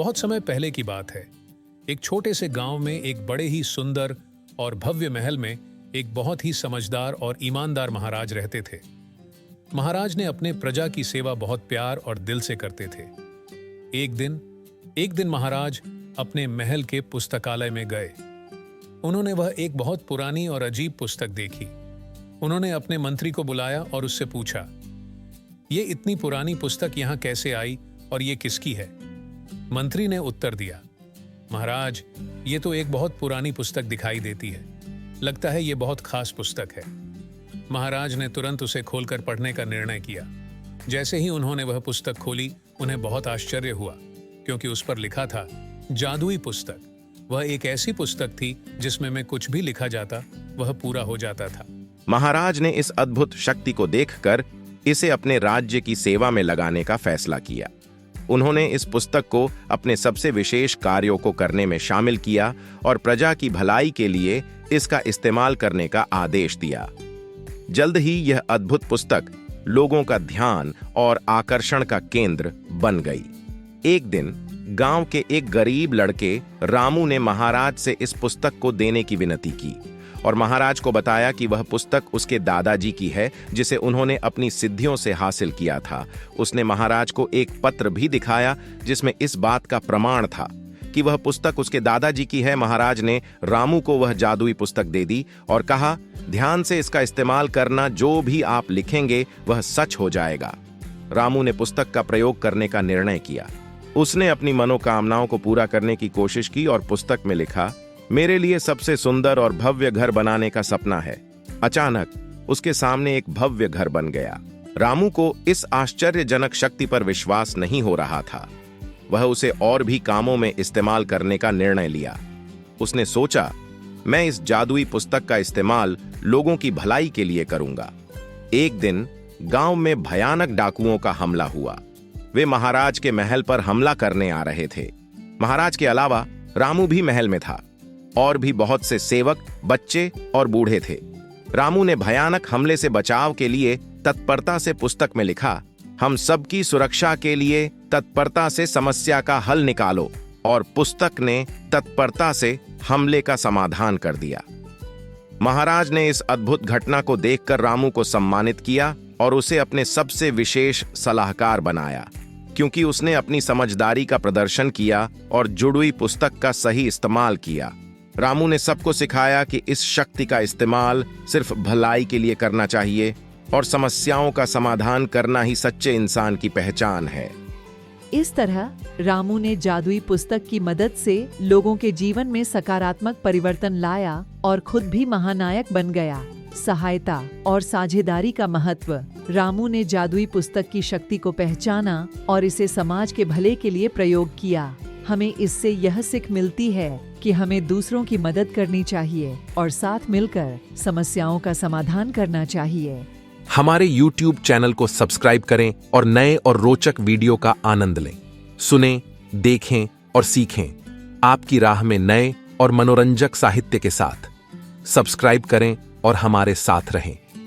बहुत समय पहले की बात है। एक छोटे से गांव में एक बड़े ही सुंदर और भव्य महल में एक बहुत ही समझदार और ईमानदार महाराज रहते थे। महाराज ने अपने प्रजा की सेवा बहुत प्यार और दिल से करते थे। एक दिन महाराज अपने महल के पुस्तकालय में गए। उन्होंने वह एक बहुत पुरानी और अजीब पुस्तक देखी। उन्होंने अपने मंत्री को बुलाया और उससे पूछा, ये इतनी पुरानी पुस्तक यहाँ कैसे आई और ये किसकी है? मंत्री ने उत्तर दिया, महाराज, ये तो एक बहुत पुरानी पुस्तक दिखाई देती है। लगता है ये बहुत खास पुस्तक है। महाराज ने तुरंत उसे खोलकर पढ़ने का निर्णय किया। जैसे ही उन्होंने वह पुस्तक खोली, उन्हें बहुत आश्चर्य हुआ, क्योंकि उस पर लिखा था जादुई पुस्तक। वह एक ऐसी पुस्तक थी जिसमें में कुछ भी लिखा जाता वह पूरा हो जाता था। महाराज ने इस अद्भुत शक्ति को देखकर इसे अपने राज्य की सेवा में लगाने का फैसला किया। उन्होंने इस पुस्तक को अपने सबसे विशेष कार्यों को करने में शामिल किया और प्रजा की भलाई के लिए इसका इस्तेमाल करने का आदेश दिया। जल्द ही यह अद्भुत पुस्तक लोगों का ध्यान और आकर्षण का केंद्र बन गई। एक दिन गांव के एक गरीब लड़के रामू ने महाराज से इस पुस्तक को देने की विनती की और महाराज को बताया कि वह पुस्तक उसके दादाजी की है, जिसे उन्होंने अपनी सिद्धियों से हासिल किया था। उसने महाराज को एक पत्र भी दिखाया जिसमें इस बात का प्रमाण था कि वह पुस्तक उसके दादाजी की है। महाराज ने रामू को वह जादुई पुस्तक दे दी और कहा, ध्यान से इसका इस्तेमाल करना, जो भी आप लिखेंगे वह सच हो जाएगा। रामू ने पुस्तक का प्रयोग करने का निर्णय किया। उसने अपनी मनोकामनाओं को पूरा करने की कोशिश की और पुस्तक में लिखा, मेरे लिए सबसे सुंदर और भव्य घर बनाने का सपना है। अचानक उसके सामने एक भव्य घर बन गया। रामू को इस आश्चर्यजनक शक्ति पर विश्वास नहीं हो रहा था। वह उसे और भी कामों में इस्तेमाल करने का निर्णय लिया। उसने सोचा, मैं इस जादुई पुस्तक का इस्तेमाल लोगों की भलाई के लिए करूंगा। एक दिन गांव में भयानक डाकुओं का हमला हुआ। वे महाराज के महल पर हमला करने आ रहे थे। महाराज के अलावा रामू भी महल में था और भी बहुत से सेवक, बच्चे और बूढ़े थे। रामू ने भयानक हमले से बचाव के लिए तत्परता से पुस्तक में लिखा, हम सबकी सुरक्षा के लिए तत्परता से समस्या का हल निकालो, और पुस्तक ने तत्परता से हमले का समाधान कर दिया। महाराज ने इस अद्भुत घटना को देखकर रामू को सम्मानित किया और उसे अपने सबसे विशेष सलाहकार बनाया, क्योंकि उसने अपनी समझदारी का प्रदर्शन किया और जुड़ी पुस्तक का सही इस्तेमाल किया। रामू ने सबको सिखाया कि इस शक्ति का इस्तेमाल सिर्फ भलाई के लिए करना चाहिए और समस्याओं का समाधान करना ही सच्चे इंसान की पहचान है। इस तरह रामू ने जादुई पुस्तक की मदद से लोगों के जीवन में सकारात्मक परिवर्तन लाया और खुद भी महानायक बन गया। सहायता और साझेदारी का महत्व। रामू ने जादुई पुस्तक की शक्ति को पहचाना और इसे समाज के भले के लिए प्रयोग किया। हमें इससे यह सीख मिलती है कि हमें दूसरों की मदद करनी चाहिए और साथ मिलकर समस्याओं का समाधान करना चाहिए। हमारे YouTube चैनल को सब्सक्राइब करें और नए और रोचक वीडियो का आनंद लें। सुनें, देखें और सीखें आपकी राह में नए और मनोरंजक साहित्य के साथ। सब्सक्राइब करें और हमारे साथ रहें।